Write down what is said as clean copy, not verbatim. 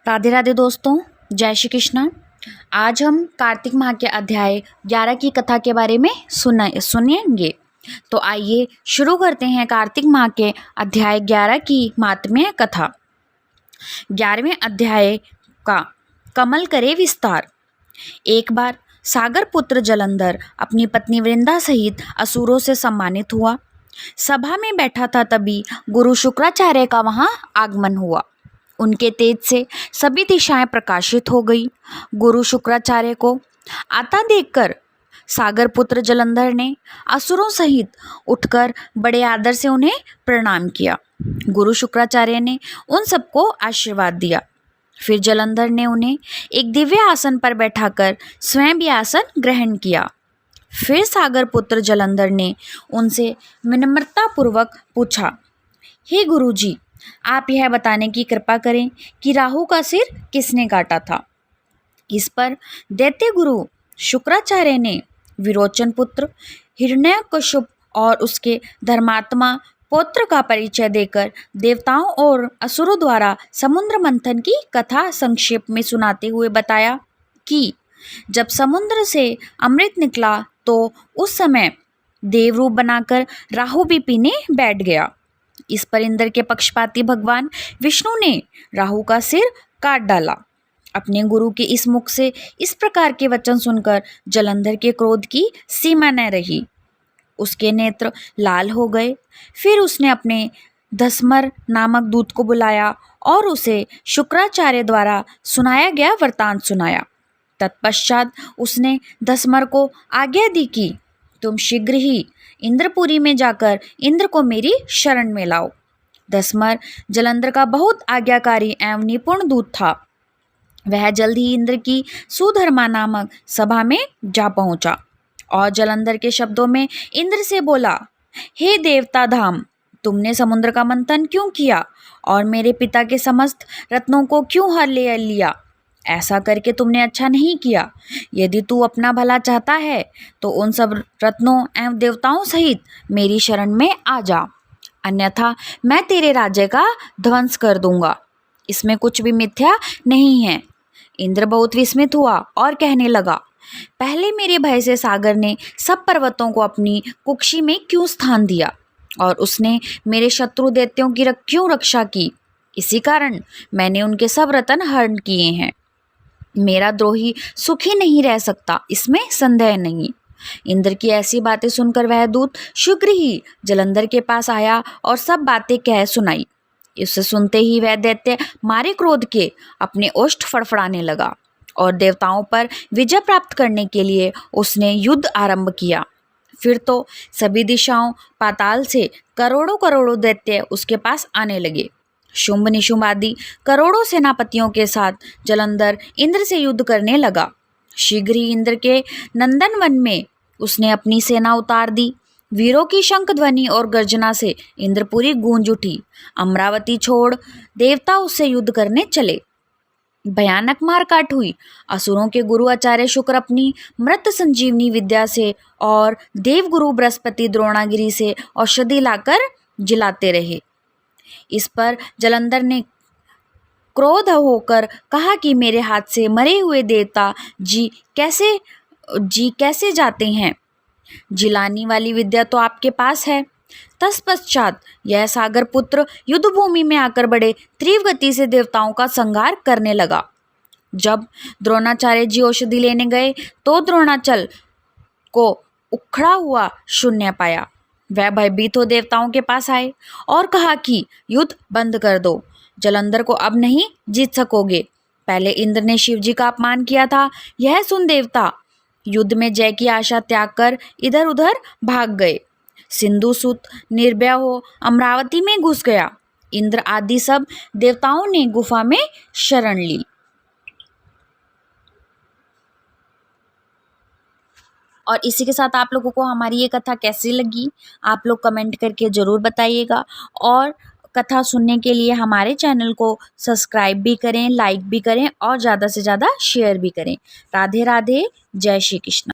राधे राधे दोस्तों, जय श्री कृष्ण। आज हम कार्तिक माह के अध्याय 11 की कथा के बारे में सुनेंगे। तो आइए शुरू करते हैं कार्तिक माह के अध्याय 11 की महात्म्य कथा। 11वें अध्याय का कमल करे विस्तार। एक बार सागर पुत्र जलंधर अपनी पत्नी वृंदा सहित असुरों से सम्मानित हुआ। सभा में बैठा था, तभी गुरु शुक्राचार्य का वहां आगमन हुआ। उनके तेज से सभी दिशाएं प्रकाशित हो गई। गुरु शुक्राचार्य को आता देखकर सागर पुत्र जलंधर ने असुरों सहित उठकर बड़े आदर से उन्हें प्रणाम किया। गुरु शुक्राचार्य ने उन सबको आशीर्वाद दिया। फिर जलंधर ने उन्हें एक दिव्य आसन पर बैठाकर स्वयं भी आसन ग्रहण किया। फिर सागर पुत्र जलंधर ने उनसे विनम्रतापूर्वक पूछा, हे गुरुजी, आप यह बताने की कृपा करें कि राहु का सिर किसने काटा था। इस पर दैत्य गुरु शुक्राचार्य ने विरोचन पुत्र हिरण्यकश्यप और उसके धर्मात्मा पौत्र का परिचय देकर देवताओं और असुरों द्वारा समुद्र मंथन की कथा संक्षेप में सुनाते हुए बताया कि जब समुद्र से अमृत निकला तो उस समय देवरूप बनाकर राहु भी पीने बैठ गया। इस पर इंद्र के पक्षपाती भगवान विष्णु ने राहु का सिर काट डाला। अपने गुरु के इस मुख से इस प्रकार के वचन सुनकर जलंधर के क्रोध की सीमा न रही। उसके नेत्र लाल हो गए। फिर उसने अपने धस्मर नामक दूत को बुलाया और उसे शुक्राचार्य द्वारा सुनाया गया वृत्तांत सुनाया। तत्पश्चात उसने धस्मर को आज्ञा दी कि तुम शीघ्र ही इंद्रपुरी में जाकर इंद्र को मेरी शरण में लाओ। धस्मर जलंधर का बहुत आज्ञाकारी एवं निपुण दूत था। वह जल्द ही इंद्र की सुधर्मा नामक सभा में जा पहुंचा और जलंधर के शब्दों में इंद्र से बोला, हे देवता धाम, तुमने समुद्र का मंथन क्यों किया और मेरे पिता के समस्त रत्नों को क्यों हर ले लिया। ऐसा करके तुमने अच्छा नहीं किया। यदि तू अपना भला चाहता है तो उन सब रत्नों एवं देवताओं सहित मेरी शरण में आ जा, अन्यथा मैं तेरे राज्य का ध्वंस कर दूंगा। इसमें कुछ भी मिथ्या नहीं है। इंद्र बहुत विस्मित हुआ और कहने लगा, पहले मेरे भय से सागर ने सब पर्वतों को अपनी कुक्षी में क्यों स्थान दिया और उसने मेरे शत्रु दैत्यों की क्यों रक्षा की। इसी कारण मैंने उनके सब रत्न हरण किए हैं। मेरा द्रोही सुखी नहीं रह सकता, इसमें संदेह नहीं। इंद्र की ऐसी बातें सुनकर वह दूत शीघ्र ही जलंधर के पास आया और सब बातें कह सुनाई। इसे सुनते ही वह दैत्य मारे क्रोध के अपने ओष्ठ फड़फड़ाने लगा और देवताओं पर विजय प्राप्त करने के लिए उसने युद्ध आरंभ किया। फिर तो सभी दिशाओं पाताल से करोड़ों करोड़ों दैत्य उसके पास आने लगे। शुंभ निशुंभ आदि करोड़ों सेनापतियों के साथ जलंधर इंद्र से युद्ध करने लगा। शीघ्र ही इंद्र के नंदन वन में उसने अपनी सेना उतार दी। वीरों की शंख ध्वनि और गर्जना से इंद्रपुरी गूंज उठी। अमरावती छोड़ देवता उससे युद्ध करने चले। भयानक मारकाट हुई। असुरों के गुरु आचार्य शुक्र अपनी मृत संजीवनी विद्या से और देवगुरु बृहस्पति द्रोणागिरी से औषधि लाकर जिलाते रहे। इस पर जलंधर ने क्रोध होकर कहा कि मेरे हाथ से मरे हुए देवता जी कैसे जाते हैं। जिलानी वाली विद्या तो आपके पास है। तत्पश्चात यह सागर पुत्र युद्ध भूमि में आकर बड़े तीव्र गति से देवताओं का संहार करने लगा। जब द्रोणाचार्य जी औषधि लेने गए तो द्रोणाचल को उखड़ा हुआ शून्य पाया। वह भयभीत हो देवताओं के पास आए और कहा कि युद्ध बंद कर दो, जलंधर को अब नहीं जीत सकोगे। पहले इंद्र ने शिव जी का अपमान किया था। यह सुन देवता युद्ध में जय की आशा त्याग कर इधर उधर भाग गए। सिंधु सुत निर्भय हो अमरावती में घुस गया। इंद्र आदि सब देवताओं ने गुफा में शरण ली। और इसी के साथ आप लोगों को हमारी ये कथा कैसी लगी, आप लोग कमेंट करके ज़रूर बताइएगा। और कथा सुनने के लिए हमारे चैनल को सब्सक्राइब भी करें, लाइक भी करें और ज़्यादा से ज़्यादा शेयर भी करें। राधे राधे, जय श्री कृष्ण।